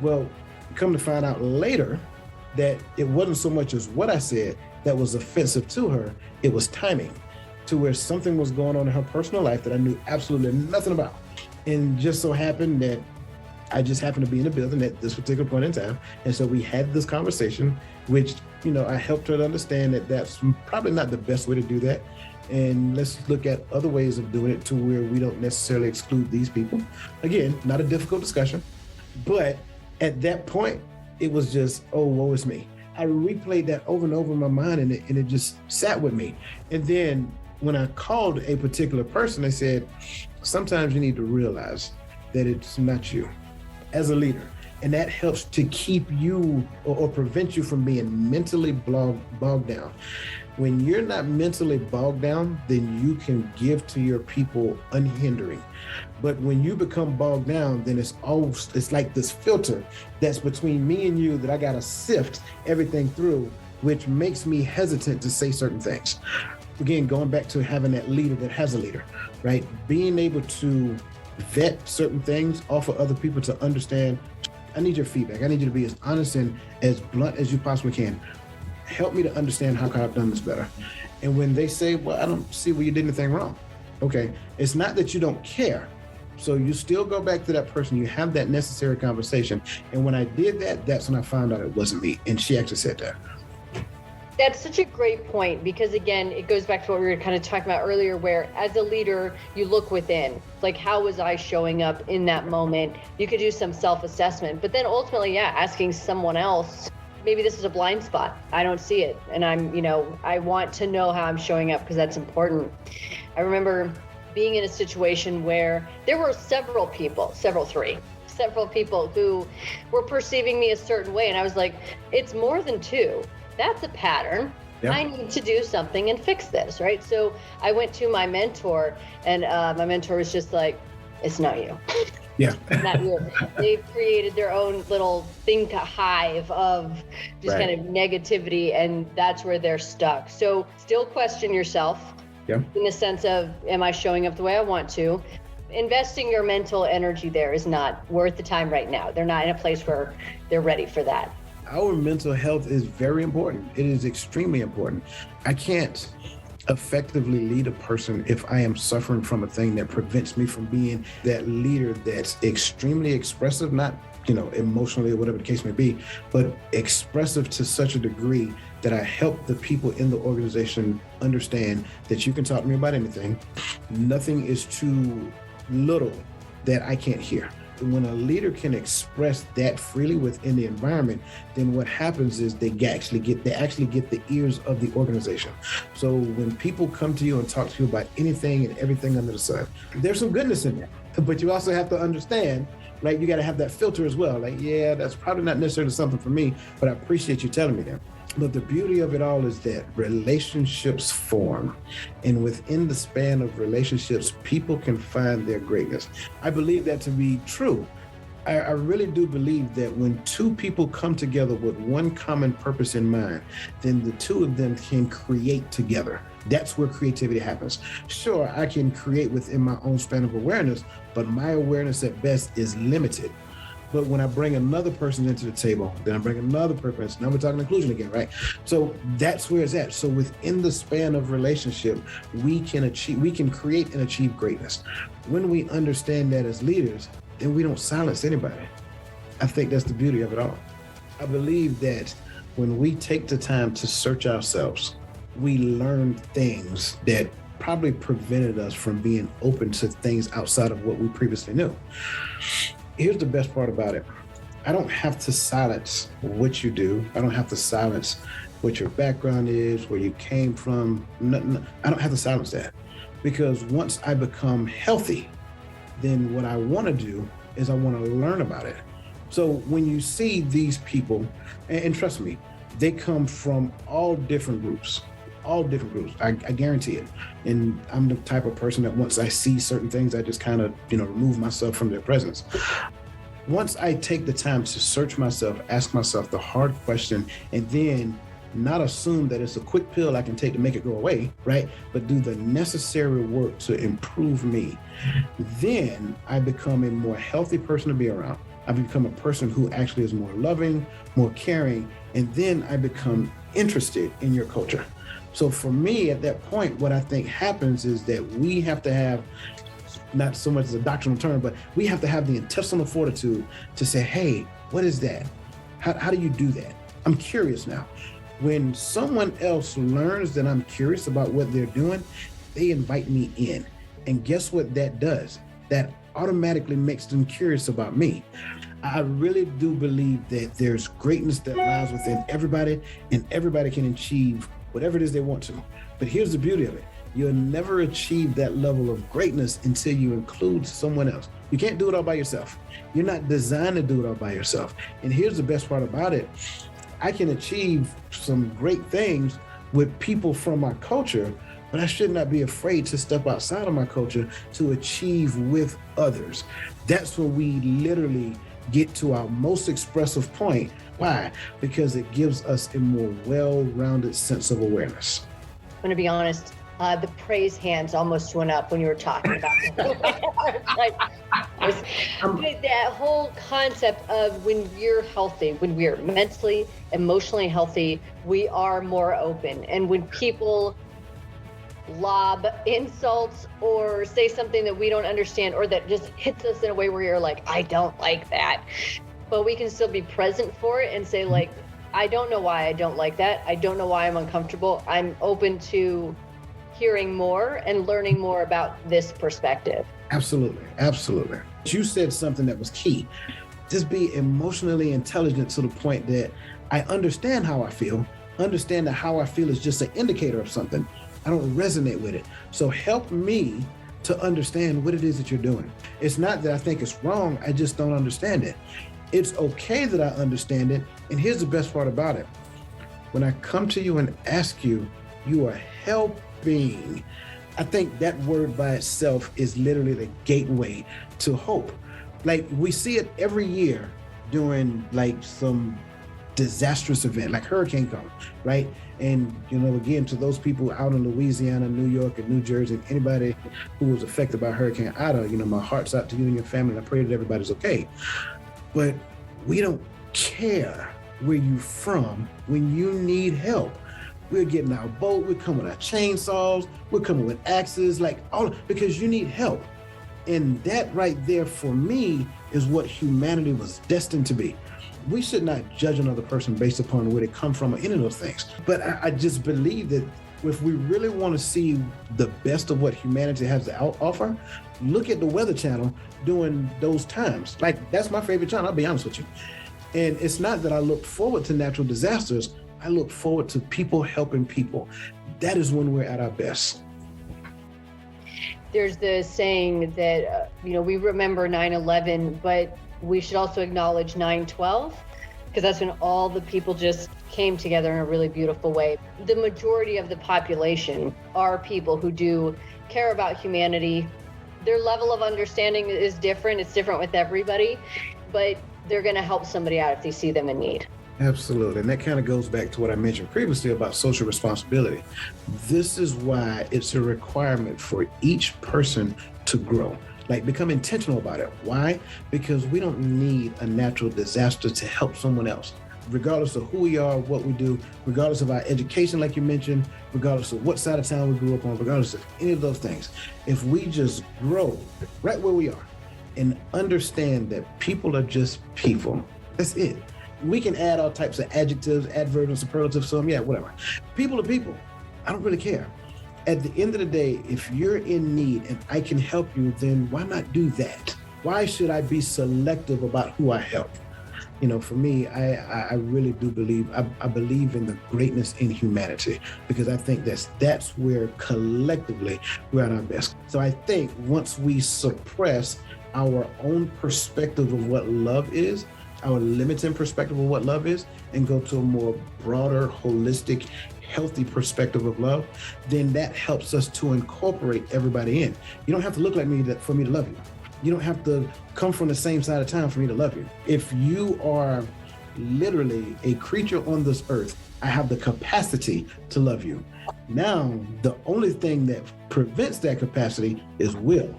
Well, come to find out later that it wasn't so much as what I said that was offensive to her. It was timing, to where something was going on in her personal life that I knew absolutely nothing about. And just so happened that I just happened to be in the building at this particular point in time. And so we had this conversation, which, I helped her to understand that that's probably not the best way to do that. And let's look at other ways of doing it to where we don't necessarily exclude these people. Again, not a difficult discussion, but at that point, it was just, oh, woe is me. I replayed that over and over in my mind and it just sat with me. And then when I called a particular person, I said, sometimes you need to realize that it's not you as a leader. And that helps to keep you or prevent you from being mentally bogged down. When you're not mentally bogged down, then you can give to your people unhindering. But when you become bogged down, then it's like this filter that's between me and you that I gotta sift everything through, which makes me hesitant to say certain things. Again, going back to having that leader that has a leader, right? Being able to vet certain things, offer other people to understand, I need your feedback. I need you to be as honest and as blunt as you possibly can. Help me to understand how I've done this better. And when they say, well, I don't see where you did anything wrong. Okay, it's not that you don't care. So you still go back to that person, you have that necessary conversation. And when I did that, that's when I found out it wasn't me. And she actually said that. That's such a great point because, again, it goes back to what we were kind of talking about earlier, where as a leader, you look within. Like, how was I showing up in that moment? You could do some self-assessment, but then ultimately, asking someone else, maybe this is a blind spot. I don't see it. And I want to know how I'm showing up because that's important. I remember being in a situation where there were several people who were perceiving me a certain way. And I was like, it's more than two. That's a pattern. Yeah. I need to do something and fix this, right? So I went to my mentor and my mentor was just like, it's not you. Yeah. Not you. They've created their own little hive of just kind of negativity, and that's where they're stuck. So still question yourself in the sense of, am I showing up the way I want to? Investing your mental energy there is not worth the time right now. They're not in a place where they're ready for that. Our mental health is very important. It is extremely important. I can't effectively lead a person if I am suffering from a thing that prevents me from being that leader that's extremely expressive, not emotionally or whatever the case may be, but expressive to such a degree that I help the people in the organization understand that you can talk to me about anything. Nothing is too little that I can't hear. When a leader can express that freely within the environment, then what happens is they actually get the ears of the organization. So when people come to you and talk to you about anything and everything under the sun, there's some goodness in that. But you also have to understand, like, you got to have that filter as well. Like, yeah, that's probably not necessarily something for me, but I appreciate you telling me that. But the beauty of it all is that relationships form. And within the span of relationships, people can find their greatness. I believe that to be true. I really do believe that when two people come together with one common purpose in mind, then the two of them can create together. That's where creativity happens. Sure, I can create within my own span of awareness, but my awareness at best is limited. But when I bring another person into the table, then I bring another person. Now we're talking inclusion again, right? So that's where it's at. So within the span of relationship, we can create and achieve greatness. When we understand that as leaders, then we don't silence anybody. I think that's the beauty of it all. I believe that when we take the time to search ourselves, we learn things that probably prevented us from being open to things outside of what we previously knew. Here's the best part about it. I don't have to silence what you do. I don't have to silence what your background is, where you came from. Nothing. I don't have to silence that, because once I become healthy, then what I want to do is I want to learn about it. So when you see these people, and trust me, they come from all different groups. I guarantee it. And I'm the type of person that once I see certain things, I just kind of, remove myself from their presence. Once I take the time to search myself, ask myself the hard question, and then not assume that it's a quick pill I can take to make it go away, right? But do the necessary work to improve me, then I become a more healthy person to be around. I become a person who actually is more loving, more caring, and then I become interested in your culture. So for me, at that point, what I think happens is that we have to have, not so much as a doctrinal term, but we have to have the intestinal fortitude to say, hey, what is that? How do you do that? I'm curious now. When someone else learns that I'm curious about what they're doing, they invite me in. And guess what that does? That automatically makes them curious about me. I really do believe that there's greatness that lies within everybody, and everybody can achieve whatever it is they want to. But here's the beauty of it. You'll never achieve that level of greatness until you include someone else. You can't do it all by yourself. You're not designed to do it all by yourself. And here's the best part about it. I can achieve some great things with people from my culture, but I should not be afraid to step outside of my culture to achieve with others. That's where we literally get to our most expressive point. Why? Because it gives us a more well-rounded sense of awareness. I'm going to be honest, the praise hands almost went up when you were talking about that whole concept of when we're healthy, when we're mentally, emotionally healthy, we are more open. And when people lob insults or say something that we don't understand or that just hits us in a way where you're like, I don't like that, but we can still be present for it and say, like, I don't know why I don't like that. I don't know why I'm uncomfortable. I'm open to hearing more and learning more about this perspective. Absolutely. Absolutely. You said something that was key. Just be emotionally intelligent to the point that I understand how I feel. Understand that how I feel is just an indicator of something. I don't resonate with it. So help me to understand what it is that you're doing. It's not that I think it's wrong. I just don't understand it. It's okay that I understand it. And here's the best part about it. When I come to you and ask you, you are helping. I think that word by itself is literally the gateway to hope. Like, we see it every year during like some disastrous event, like hurricane comes, right? And, again, to those people out in Louisiana, New York, and New Jersey, and anybody who was affected by Hurricane Ida, my heart's out to you and your family, and I pray that everybody's okay. But we don't care where you're from when you need help. We're getting our boat, we're coming with our chainsaws, we're coming with axes, like all, because you need help. And that right there for me is what humanity was destined to be. We should not judge another person based upon where they come from or any of those things. But I just believe that if we really want to see the best of what humanity has to offer, look at the Weather Channel during those times. Like, that's my favorite channel, I'll be honest with you. And it's not that I look forward to natural disasters, I look forward to people helping people. That is when we're at our best. There's the saying that, we remember 9/11, but we should also acknowledge 9/12, because that's when all the people just came together in a really beautiful way. The majority of the population are people who do care about humanity. Their level of understanding is different. It's different with everybody, but they're going to help somebody out if they see them in need. Absolutely. And that kind of goes back to what I mentioned previously about social responsibility. This is why it's a requirement for each person to grow. Like, become intentional about it. Why? Because we don't need a natural disaster to help someone else. Regardless of who we are, what we do, regardless of our education, like you mentioned, regardless of what side of town we grew up on, regardless of any of those things, if we just grow right where we are and understand that people are just people, that's it. We can add all types of adjectives, adverbs, and superlatives to them. Yeah, whatever. People are people. I don't really care. At the end of the day, if you're in need and I can help you, then why not do that? Why should I be selective about who I help? For me, I really do believe, I believe in the greatness in humanity, because I think that's where collectively we're at our best. So I think once we suppress our own perspective of what love is, our limiting perspective of what love is, and go to a more broader, holistic, healthy perspective of love, then that helps us to incorporate everybody in. You don't have to look like me for me to love you. You don't have to come from the same side of town for me to love you. If you are literally a creature on this earth, I have the capacity to love you. Now, the only thing that prevents that capacity is will.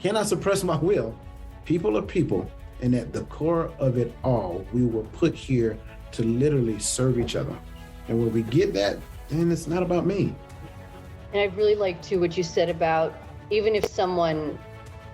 Can I suppress my will? People are people. And at the core of it all, we were put here to literally serve each other. And when we get that, then it's not about me. And I really like too what you said about, even if someone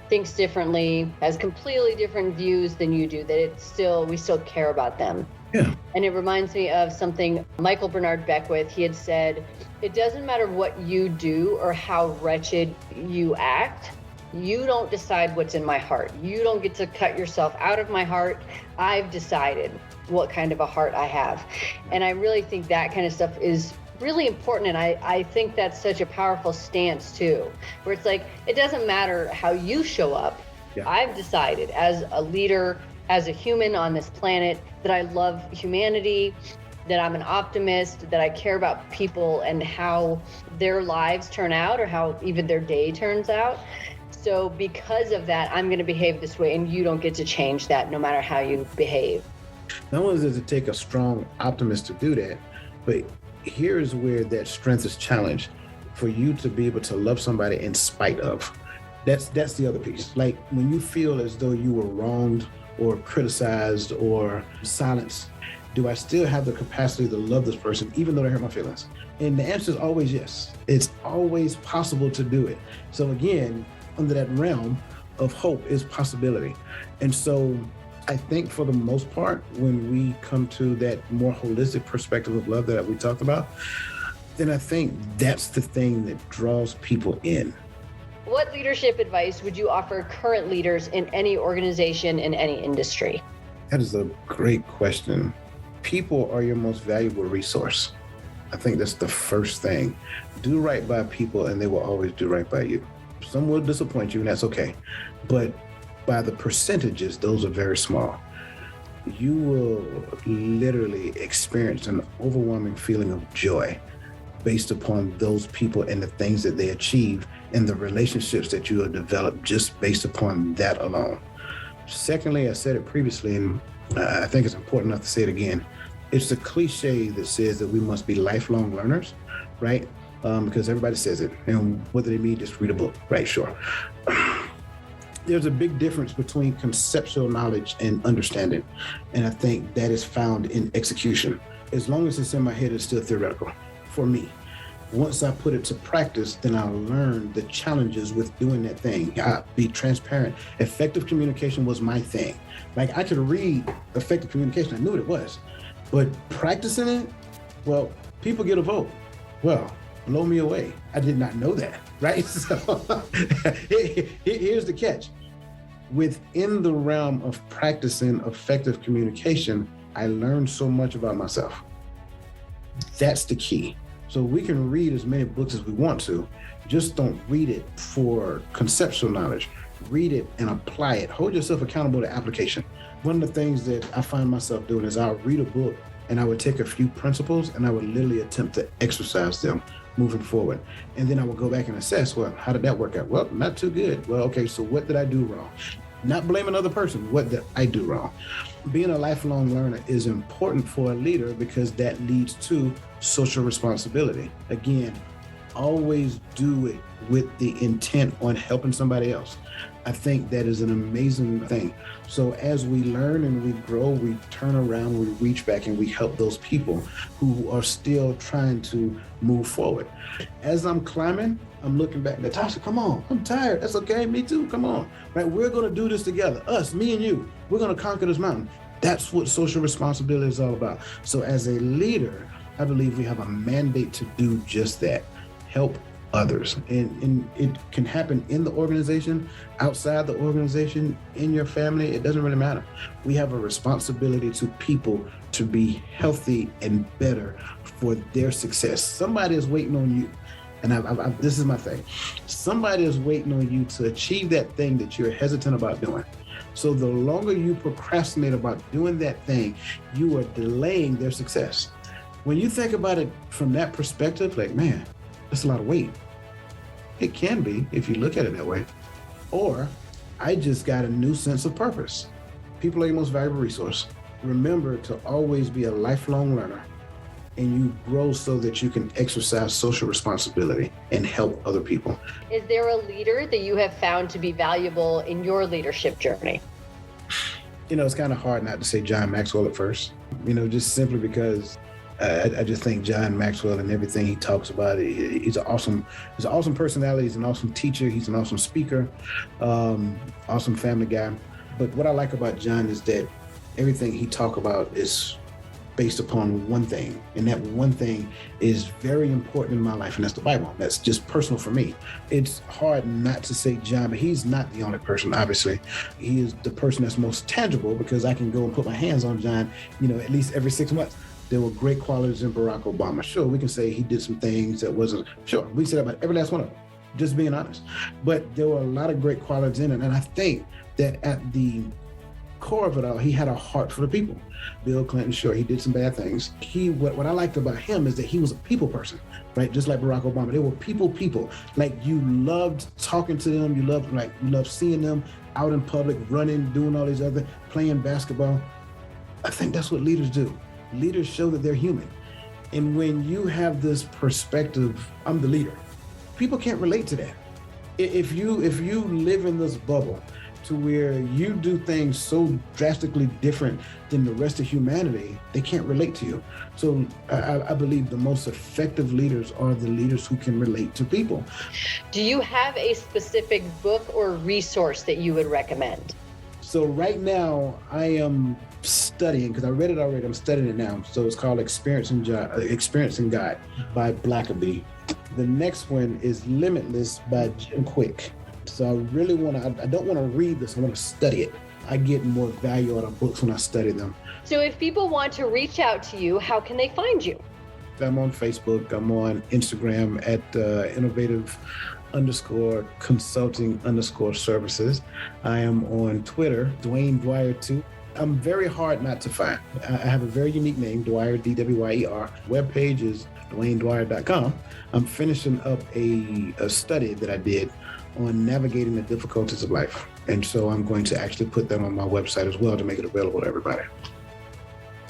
thinks differently, has completely different views than you do, that we still care about them. Yeah. And it reminds me of something Michael Bernard Beckwith, he had said, it doesn't matter what you do or how wretched you act. You don't decide what's in my heart. You don't get to cut yourself out of my heart. I've decided what kind of a heart I have. And I really think that kind of stuff is really important. And I think that's such a powerful stance too, where it's like, it doesn't matter how you show up. Yeah. I've decided as a leader, as a human on this planet, that I love humanity, that I'm an optimist, that I care about people and how their lives turn out or how even their day turns out. So because of that, I'm going to behave this way, and you don't get to change that no matter how you behave. Not only does it take a strong optimist to do that, but here's where that strength is challenged, for you to be able to love somebody in spite of. That's the other piece. Like, when you feel as though you were wronged or criticized or silenced, do I still have the capacity to love this person even though they hurt my feelings? And the answer is always yes. It's always possible to do it. So again, under that realm of hope is possibility. And so I think for the most part, when we come to that more holistic perspective of love that we talked about, then I think that's the thing that draws people in. What leadership advice would you offer current leaders in any organization, in any industry? That is a great question. People are your most valuable resource. I think that's the first thing. Do right by people and they will always do right by you. Some will disappoint you, and that's okay. But by the percentages, those are very small. You will literally experience an overwhelming feeling of joy based upon those people and the things that they achieve and the relationships that you have developed just based upon that alone. Secondly, I said it previously, and I think it's important enough to say it again. It's the cliche that says that we must be lifelong learners, right? Because everybody says it, and whether they mean just read a book, right? Sure. There's a big difference between conceptual knowledge and understanding, and I think that is found in execution. As long as it's in my head, it's still theoretical. for me. Once I put it to practice, then I'll learn the challenges with doing that thing. I'll be transparent. Effective communication was my thing. Like, I could read effective communication. I knew what it was. But practicing it, well, people get a vote. Well, blow me away. I did not know that, right? So here's the catch. Within the realm of practicing effective communication, I learned so much about myself. That's the key. So we can read as many books as we want to, just don't read it for conceptual knowledge. Read it and apply it. Hold yourself accountable to application. One of the things that I find myself doing is I'll read a book and I would take a few principles and I would literally attempt to exercise them moving forward. And then I would go back and assess, well, how did that work out? Well, not too good. Well, okay, so what did I do wrong? Not blame another person. What did I do wrong? Being a lifelong learner is important for a leader because that leads to social responsibility. Again, always do it with the intent on helping somebody else. I think that is an amazing thing. So as we learn and we grow, we turn around, we reach back and we help those people who are still trying to move forward. As I'm climbing, I'm looking back, Natasha, come on, I'm tired. That's okay, me too, come on. Right, we're gonna do this together, us, me and you. We're gonna conquer this mountain. That's what social responsibility is all about. So as a leader, I believe we have a mandate to do just that, help others. And it can happen in the organization, outside the organization, in your family, it doesn't really matter. We have a responsibility to people to be healthy and better for their success. Somebody is waiting on you. And this is my thing. Somebody is waiting on you to achieve that thing that you're hesitant about doing. So the longer you procrastinate about doing that thing, you are delaying their success. When you think about it from that perspective, like, man, that's a lot of weight. It can be if you look at it that way. Or I just got a new sense of purpose. People are your most valuable resource. Remember to always be a lifelong learner, and you grow so that you can exercise social responsibility and help other people. Is there a leader that you have found to be valuable in your leadership journey? You know, it's kind of hard not to say John Maxwell at first, just simply because I just think John Maxwell and everything he talks about, he's an awesome personality. He's an awesome teacher. He's an awesome speaker, awesome family guy. But what I like about John is that everything he talks about is based upon one thing. And that one thing is very important in my life, and that's the Bible. That's just personal for me. It's hard not to say John, but he's not the only person, obviously. He is the person that's most tangible because I can go and put my hands on John, at least every 6 months. There were great qualities in Barack Obama. Sure, we can say he did some things that wasn't, sure, we said about every last one of them, just being honest. But there were a lot of great qualities in it. And I think that at the core of it all, he had a heart for the people. Bill Clinton, sure, he did some bad things. What I liked about him is that he was a people person, right? Just like Barack Obama, they were people. Like, you loved talking to them. You loved seeing them out in public, running, doing all these other, playing basketball. I think that's what leaders do. Leaders show that they're human. And when you have this perspective, I'm the leader, people can't relate to that. If you live in this bubble to where you do things so drastically different than the rest of humanity, they can't relate to you. So I believe the most effective leaders are the leaders who can relate to people. Do you have a specific book or resource that you would recommend? So right now I am studying, because I read it already, I'm studying it now. So it's called Experiencing God by Blackaby. The next one is Limitless by Jim Quick. So I don't want to read this, I want to study it. I get more value out of books when I study them. So if people want to reach out to you, how can they find you? I'm on Facebook, I'm on Instagram at innovative_consulting_services. I am on Twitter, Dwayne Dwyer 2. I'm very hard not to find. I have a very unique name, Dwyer, D-W-Y-E-R. Webpage is DwayneDwyer.com. I'm finishing up a study that I did on navigating the difficulties of life. And so I'm going to actually put that on my website as well to make it available to everybody.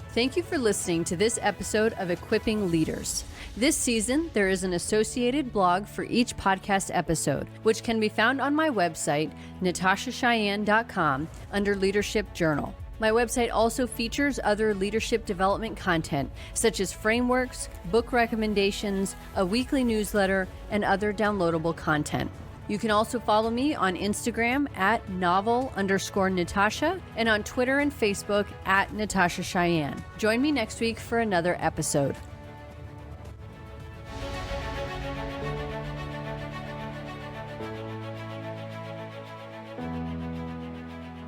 Thank you for listening to this episode of Equipping Leaders. This season, there is an associated blog for each podcast episode, which can be found on my website, natashacheyenne.com, under Leadership Journal. My website also features other leadership development content, such as frameworks, book recommendations, a weekly newsletter, and other downloadable content. You can also follow me on Instagram at novel_Natasha and on Twitter and Facebook at Natasha Cheyenne. Join me next week for another episode.